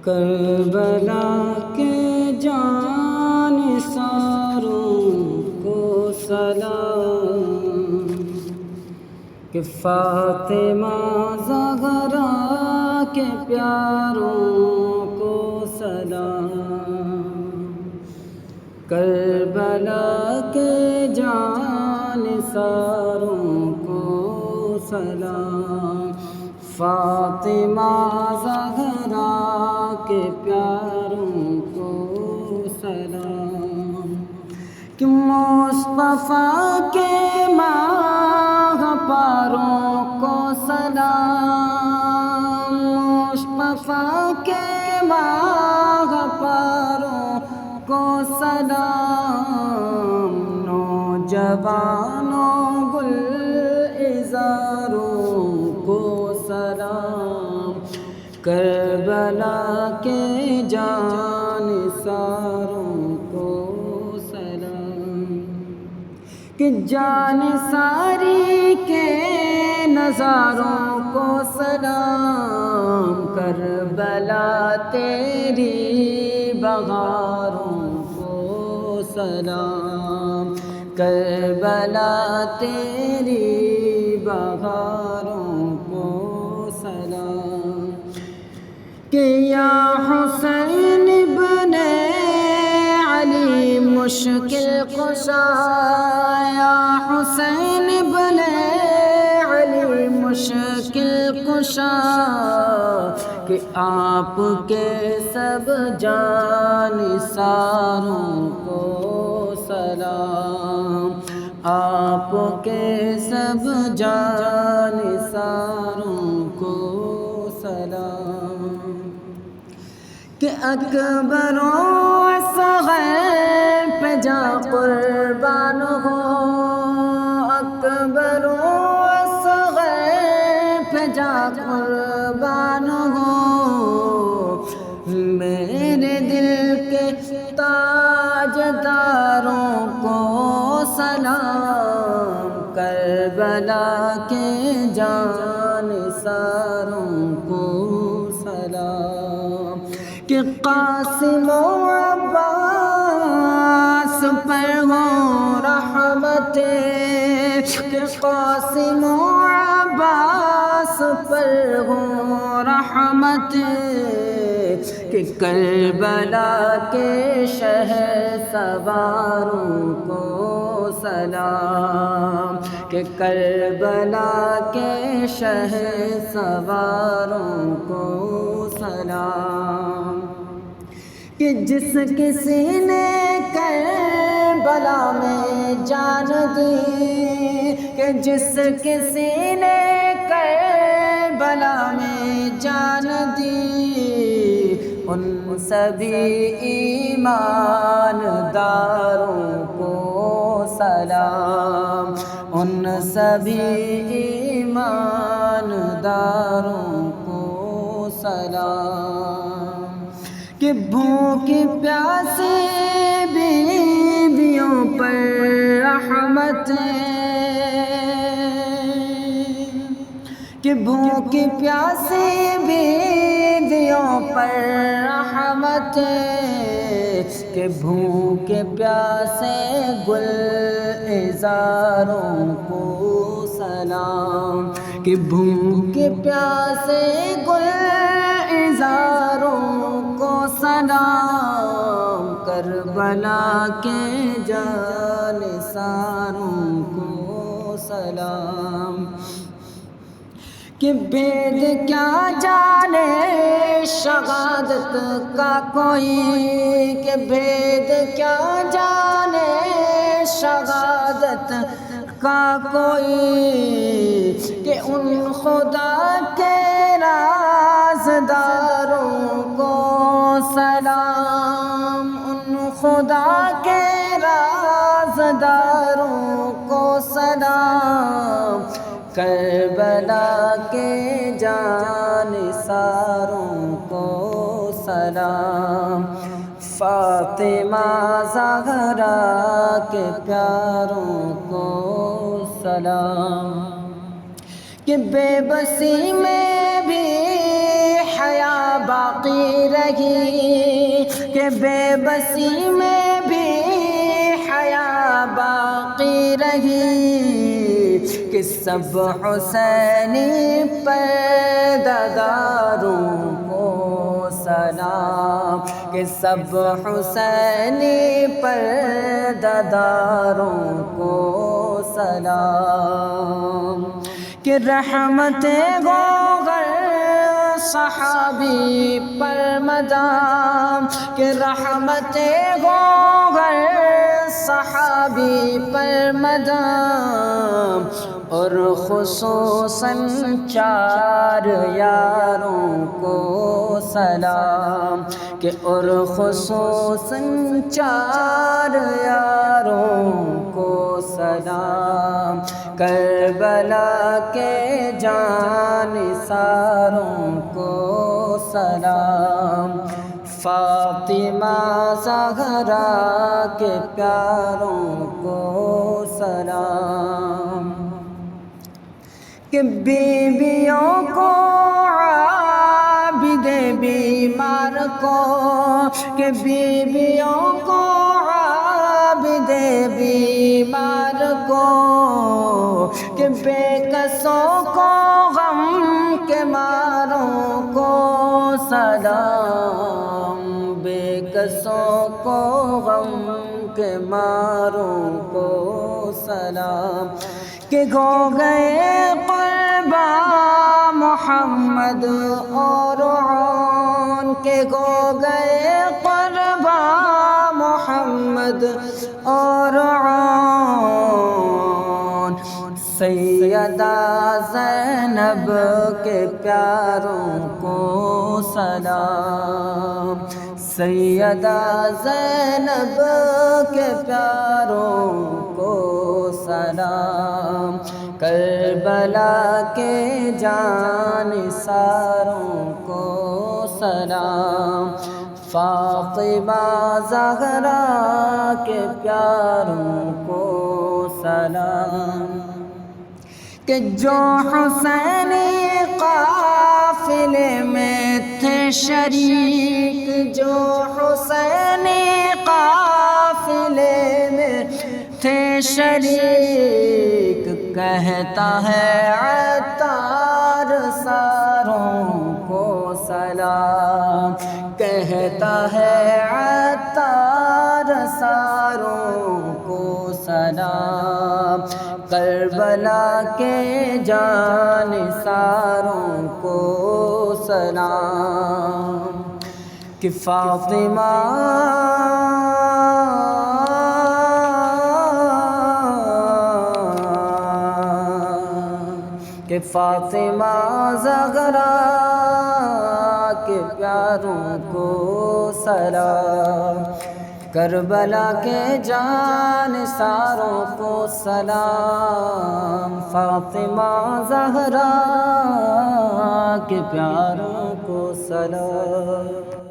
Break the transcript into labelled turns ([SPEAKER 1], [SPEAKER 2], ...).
[SPEAKER 1] کربلا کے جانثاروں کو سلام، کہ فاطمہ زہرا کے پیاروں کو سلام، کربلا کے جانثاروں کو سلام، فاطمہ زہرا کے پیاروں کو سلام، کہ مصطفیٰ کے ماہ پاروں کو سلام، مصطفیٰ کے ماہ پاروں کو سلام، نوجوانوں گلزاروں کو سلام، کربلا کے جانثاروں کو سلام، کہ جانثاری کے نظاروں کو سلام، کربلا تیری بہاروں کو سلام، کربلا تیری بہاروں کو سلام، کہ یا حسین ابن علی مشکل کشا، یا حسین ابن علی مشکل کشا، کہ آپ کے سب جانثاروں کو سلام، آپ کے سب جانثاروں کو سلام، کہ اکبر و اصغر پہ جا قربان ہو، اکبر و اصغر پہ جا قربان ہو، میرے دل کے تاجداروں کو سلام، کربلا کے جانثاروں کو سلام، کہ قاسم و عباس پر ہو رحمت، کہ قاسم و عباس پر ہو رحمت، کہ کربلا کے شہسواروں کو سلام، کہ کربلا کے شہسواروں کو سلام، کہ جس کسی نے کربلا میں جان دی، کہ جس کسی نے کربلا میں جان دی، ان سبھی ایمانداروں کو سلام، ان سبھی ایمانداروں کو سلام، کہ بھوکی پیاسی بیویوں پر رحمت، کہ بھوکی پیاسی بیویوں پر رحمت، کہ بھوکے پیاسے گلزاروں کو سلام، کہ بھوکے پیاسے گلزاروں کو سلام، کربلا کے جانثاروں کو سلام، کہ بید کیا جانے شہادت کا کوئی، کہ بید کیا جانے شہادت کا کوئی، کہ ان خدا کے رازداروں کو سلام، ان خدا کے رازداروں کو سلام، کربلا کے جانثاروں کو سلام، فاطمہ زہرا کے پیاروں کو سلام، کہ بے بسی میں بھی حیا باقی باقی رہی کہ بے بسی میں بھی حیا باقی رہی کہ سب حسینی پرداداروں کو سلام کہ سب حسینی پرداداروں کو سلام کہ رحمت گوگر صحابی پر مدام کہ رحمت گوگر صحابی پر مدام اور خصوصاً چار یاروں کو سلام کہ اور خصوصاً چار یاروں کو سلام کربلا کے جانثاروں کو سلام فاطمہ زہرا کے پیاروں کو سلام کہ بیویوں کو عابد بیمار کو کہ بیویوں کو عابد بیمار کو کہ بے کسوں کو غم کے ماروں کو سلام بے کسوں کو غم کے ماروں کو سلام کہ ہو گئے قرباں محمد اور عون کہ ہو گئے قرباں محمد اور عون سیدہ زینب کے پیاروں کو سلام سیدہ زینب کے پیاروں کو سلام کربلا کے جانثاروں کو سلام فاطمہ زہرا کے پیاروں کو سلام کہ جو حسینی قافلے میں تھے شریک جو حسینی قافلے میں تھے شریک کہتا ہے عطار ساروں کو سلام کہتا ہے عطار ساروں کو سلام کربلا کے جانثاروں کو سلام کہ فاطمہ کہ فاطمہ زہرا کے پیاروں کو سلام کربلا کے جانثاروں کو سلام فاطمہ زہرا کے پیاروں کو سلام